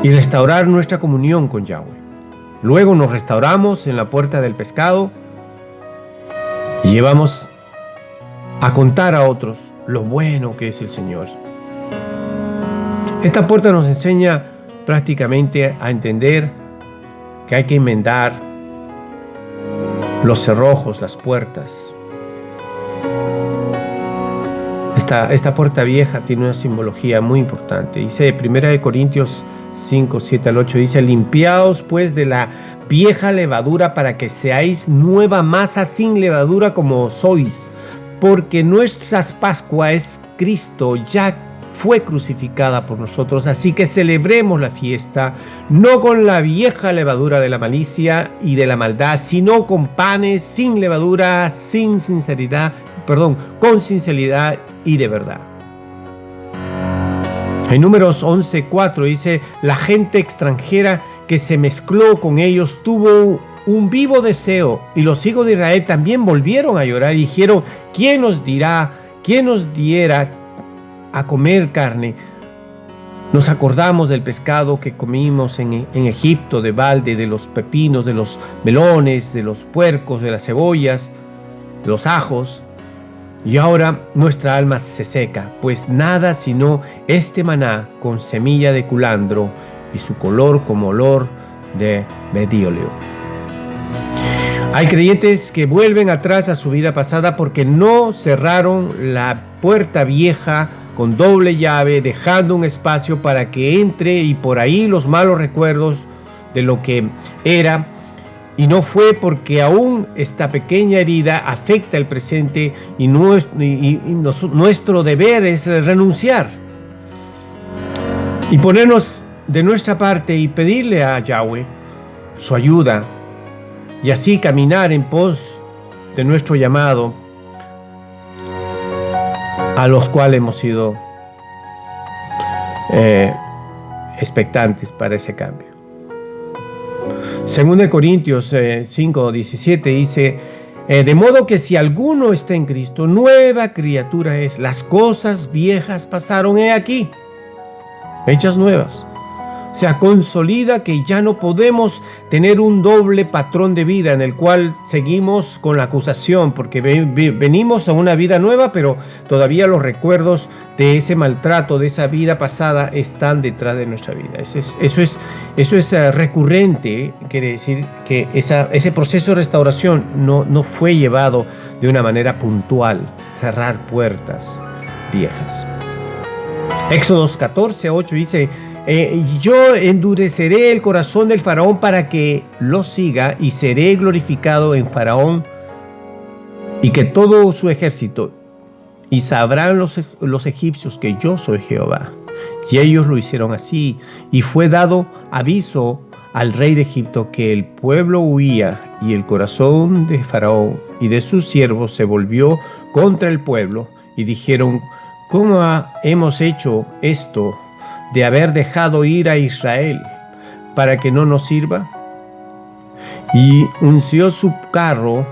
y restaurar nuestra comunión con Yahweh. Luego nos restauramos en la puerta del pescado y llevamos a contar a otros lo bueno que es el Señor. Esta puerta nos enseña prácticamente a entender que hay que enmendar los cerrojos, las puertas. Esta puerta vieja tiene una simbología muy importante. Dice 1 Corintios 5, 7 al 8, dice: limpiaos pues de la vieja levadura para que seáis nueva masa sin levadura como sois, porque nuestra Pascua es Cristo, ya fue crucificada por nosotros, así que celebremos la fiesta, no con la vieja levadura de la malicia y de la maldad, sino con panes sin levadura, con sinceridad y de verdad. En Números 11:4 dice: la gente extranjera que se mezcló con ellos tuvo un vivo deseo, y los hijos de Israel también volvieron a llorar y dijeron: ¿quién nos diera a comer carne? Nos acordamos del pescado que comimos en Egipto, de balde, de los pepinos, de los melones, de los puercos, de las cebollas, de los ajos. Y ahora nuestra alma se seca, pues nada sino este maná con semilla de culandro y su color como olor de bediolio. Hay creyentes que vuelven atrás a su vida pasada porque no cerraron la puerta vieja con doble llave, dejando un espacio para que entre y por ahí los malos recuerdos de lo que era. Y no fue porque aún esta pequeña herida afecta el presente y nuestro deber es renunciar y ponernos de nuestra parte y pedirle a Yahweh su ayuda y así caminar en pos de nuestro llamado, a los cuales hemos sido expectantes para ese cambio. Según de Corintios 5:17 dice: de modo que si alguno está en Cristo, nueva criatura es. Las cosas viejas pasaron, he aquí, hechas nuevas. O sea, consolida que ya no podemos tener un doble patrón de vida en el cual seguimos con la acusación, porque venimos a una vida nueva, pero todavía los recuerdos de ese maltrato, de esa vida pasada, están detrás de nuestra vida. Eso es recurrente, quiere decir que ese proceso de restauración no fue llevado de una manera puntual, cerrar puertas viejas. Éxodos 14:8 dice: yo endureceré el corazón del faraón para que lo siga, y seré glorificado en faraón y que todo su ejército, y sabrán los egipcios que yo soy Jehová. Y ellos lo hicieron así, y fue dado aviso al rey de Egipto que el pueblo huía, y el corazón de Faraón y de sus siervos se volvió contra el pueblo, y dijeron: ¿cómo hemos hecho esto de haber dejado ir a Israel para que no nos sirva? Y unció su carro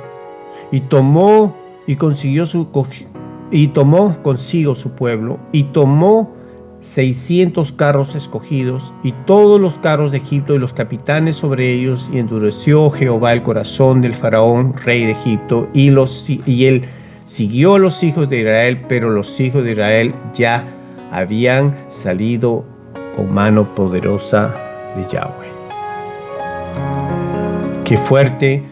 y tomó consigo su pueblo, y tomó 600 carros escogidos y todos los carros de Egipto y los capitanes sobre ellos, y endureció Jehová el corazón del faraón, rey de Egipto, y él siguió a los hijos de Israel, pero los hijos de Israel ya habían salido con mano poderosa de Yahweh. Qué fuerte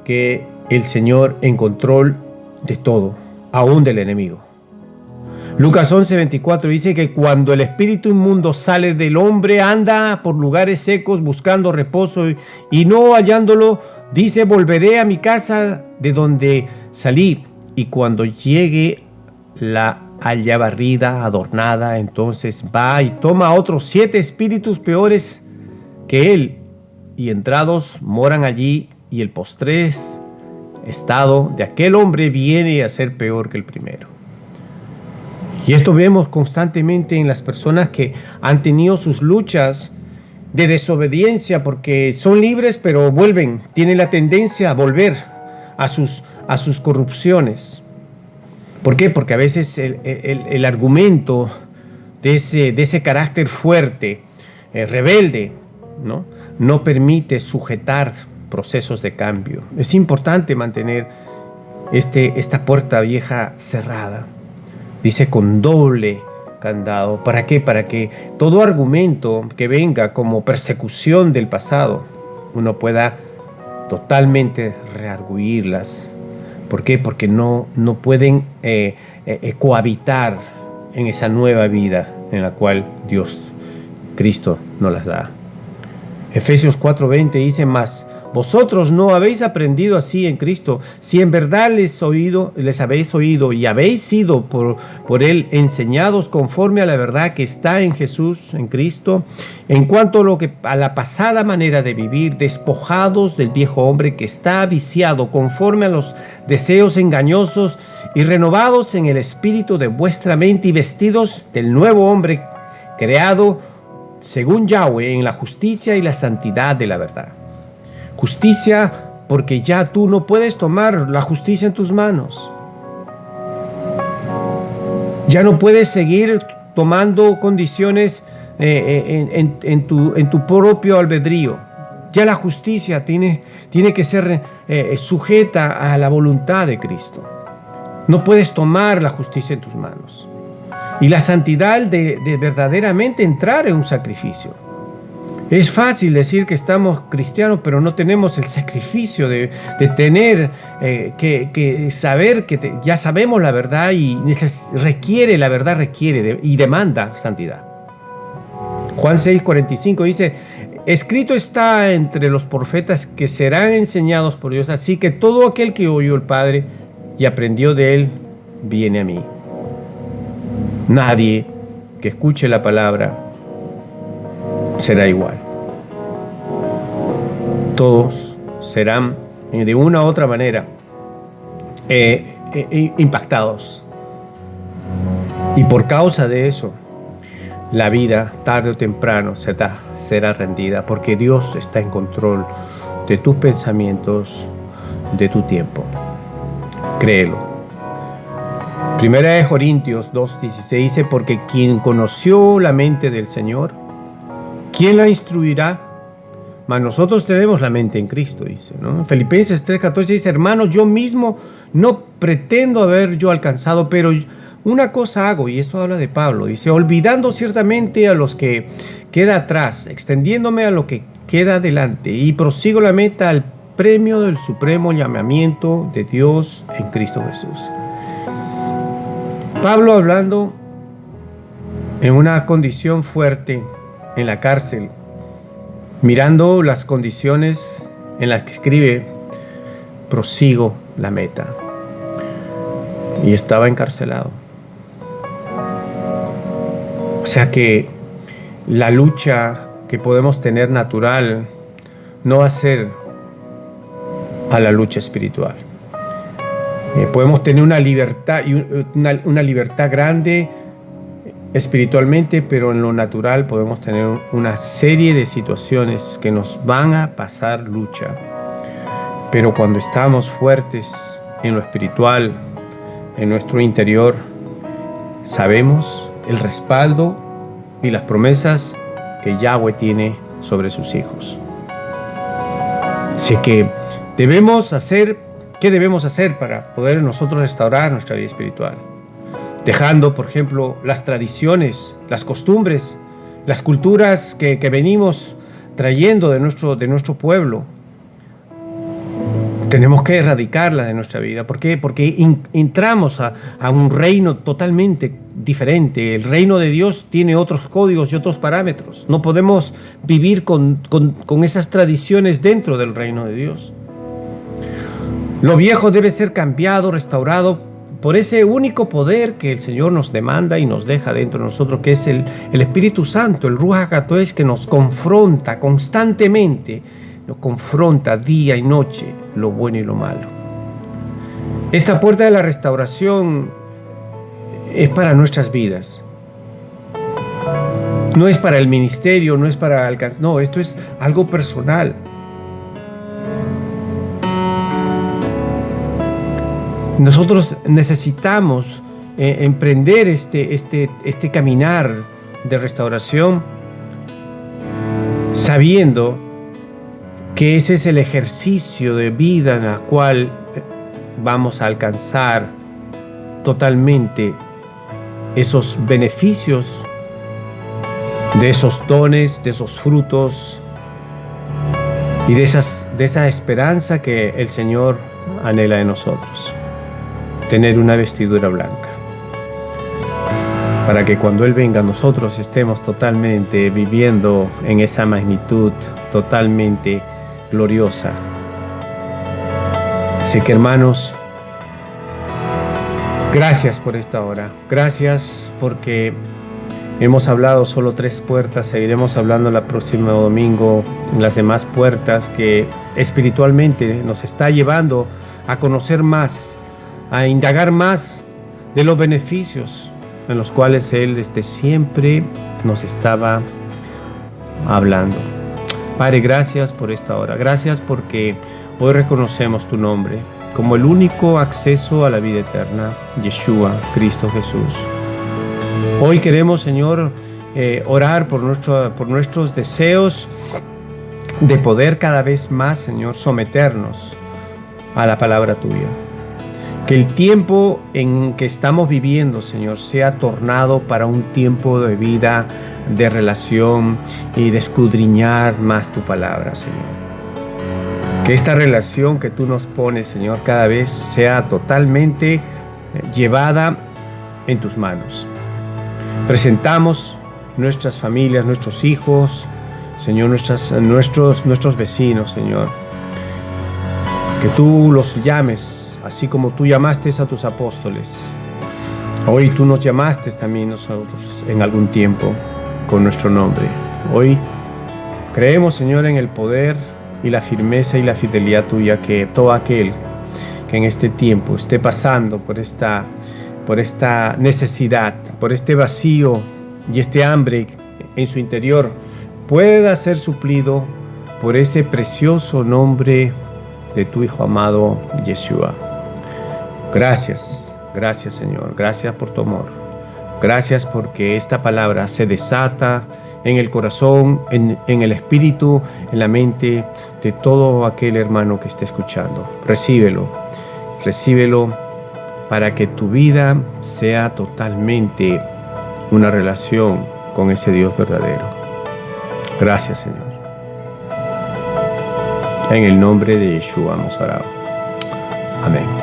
que el Señor en control de todo, aún del enemigo. Lucas 11:24 dice que cuando el espíritu inmundo sale del hombre, anda por lugares secos buscando reposo, y no hallándolo, dice: volveré a mi casa de donde salí. Y cuando llegue la halla barrida, adornada, entonces va y toma a otros 7 espíritus peores que él, y entrados moran allí, y el postrer estado de aquel hombre viene a ser peor que el primero. Y esto vemos constantemente en las personas que han tenido sus luchas de desobediencia, porque son libres pero tienen la tendencia a volver a sus corrupciones. ¿Por qué? Porque a veces el argumento de ese carácter fuerte, rebelde, no permite sujetar procesos de cambio. Es importante mantener esta puerta vieja cerrada. Dice: con doble candado. ¿Para qué? Para que todo argumento que venga como persecución del pasado, uno pueda totalmente reargüirlas. ¿Por qué? Porque no pueden cohabitar en esa nueva vida en la cual Cristo nos las da. Efesios 4:20 dice: mas vosotros no habéis aprendido así en Cristo, si en verdad les habéis oído y habéis sido por Él enseñados conforme a la verdad que está en Jesús, en Cristo, en cuanto a la pasada manera de vivir, despojados del viejo hombre que está viciado conforme a los deseos engañosos, y renovados en el espíritu de vuestra mente, y vestidos del nuevo hombre creado según Yahweh en la justicia y la santidad de la verdad. Justicia, porque ya tú no puedes tomar la justicia en tus manos. Ya no puedes seguir tomando condiciones en tu propio albedrío. Ya la justicia tiene que ser sujeta a la voluntad de Cristo. No puedes tomar la justicia en tus manos. Y la santidad de verdaderamente entrar en un sacrificio. Es fácil decir que estamos cristianos, pero no tenemos el sacrificio de tener que saber que ya sabemos la verdad, y la verdad requiere y demanda santidad. Juan 6:45 dice: escrito está entre los profetas que serán enseñados por Dios, así que todo aquel que oyó el Padre y aprendió de él, viene a mí. Nadie que escuche la palabra será igual. Todos serán de una u otra manera impactados. Y por causa de eso, la vida tarde o temprano será rendida, porque Dios está en control de tus pensamientos, de tu tiempo. Créelo. Primera de Corintios 2:16 dice: porque quien conoció la mente del Señor, ¿quién la instruirá? Mas nosotros tenemos la mente en Cristo, dice, ¿no? Filipenses 3:14 dice: hermanos, yo mismo no pretendo haber yo alcanzado, pero una cosa hago, y esto habla de Pablo, dice: olvidando ciertamente a los que queda atrás, extendiéndome a lo que queda adelante, y prosigo la meta al premio del supremo llamamiento de Dios en Cristo Jesús. Pablo, hablando en una condición fuerte en la cárcel, mirando las condiciones en las que escribe: prosigo la meta. Y estaba encarcelado. sea que la lucha que podemos tener natural no va a ser a la lucha espiritual. Podemos tener una libertad una libertad grande espiritualmente, pero en lo natural podemos tener una serie de situaciones que nos van a pasar lucha. Pero cuando estamos fuertes en lo espiritual, en nuestro interior, sabemos el respaldo y las promesas que Yahweh tiene sobre sus hijos. Así que ¿qué debemos hacer para poder nosotros restaurar nuestra vida espiritual? Dejando, por ejemplo, las tradiciones, las costumbres, las culturas que venimos trayendo de nuestro pueblo. Tenemos que erradicarlas de nuestra vida. ¿Por qué? Porque entramos a un reino totalmente diferente. El reino de Dios tiene otros códigos y otros parámetros. No podemos vivir con esas tradiciones dentro del reino de Dios. Lo viejo debe ser cambiado, restaurado por ese único poder que el Señor nos demanda y nos deja dentro de nosotros, que es el Espíritu Santo, el Ruach HaKodesh, que nos confronta constantemente, nos confronta día y noche lo bueno y lo malo. Esta puerta de la restauración es para nuestras vidas. No es para el ministerio, no es para alcanzar, no, esto es algo personal. Nosotros necesitamos emprender este caminar de restauración, sabiendo que ese es el ejercicio de vida en el cual vamos a alcanzar totalmente esos beneficios de esos dones, de esos frutos y de esa esperanza que el Señor anhela de nosotros. Tener una vestidura blanca, para que cuando Él venga nosotros estemos totalmente viviendo en esa magnitud totalmente gloriosa. Así que, hermanos, gracias por esta hora, gracias porque hemos hablado solo 3 puertas, seguiremos hablando el próximo domingo en las demás puertas que espiritualmente nos está llevando a conocer más, a indagar más de los beneficios en los cuales Él desde siempre nos estaba hablando. Padre, gracias por esta hora, gracias porque hoy reconocemos tu nombre como el único acceso a la vida eterna, Yeshua, Cristo Jesús. Hoy queremos, Señor, orar por nuestros deseos de poder cada vez más, Señor, someternos a la palabra tuya. Que el tiempo en que estamos viviendo, Señor, sea tornado para un tiempo de vida, de relación y de escudriñar más tu palabra, Señor. Que esta relación que tú nos pones, Señor, cada vez sea totalmente llevada en tus manos. Presentamos nuestras familias, nuestros hijos, Señor, nuestros vecinos, Señor. Que tú los llames, así como tú llamaste a tus apóstoles. Hoy tú nos llamaste también nosotros en algún tiempo con nuestro nombre. Hoy creemos, Señor, en el poder y la firmeza y la fidelidad tuya, que todo aquel que en este tiempo esté pasando por esta necesidad, por este vacío y este hambre en su interior, pueda ser suplido por ese precioso nombre de tu Hijo amado, Yeshua. Gracias, gracias, Señor, gracias por tu amor. Gracias porque esta palabra se desata en el corazón, en el espíritu, en la mente de todo aquel hermano que esté escuchando. Recíbelo para que tu vida sea totalmente una relación con ese Dios verdadero. Gracias, Señor. En el nombre de Yeshua hemos orado. Amén.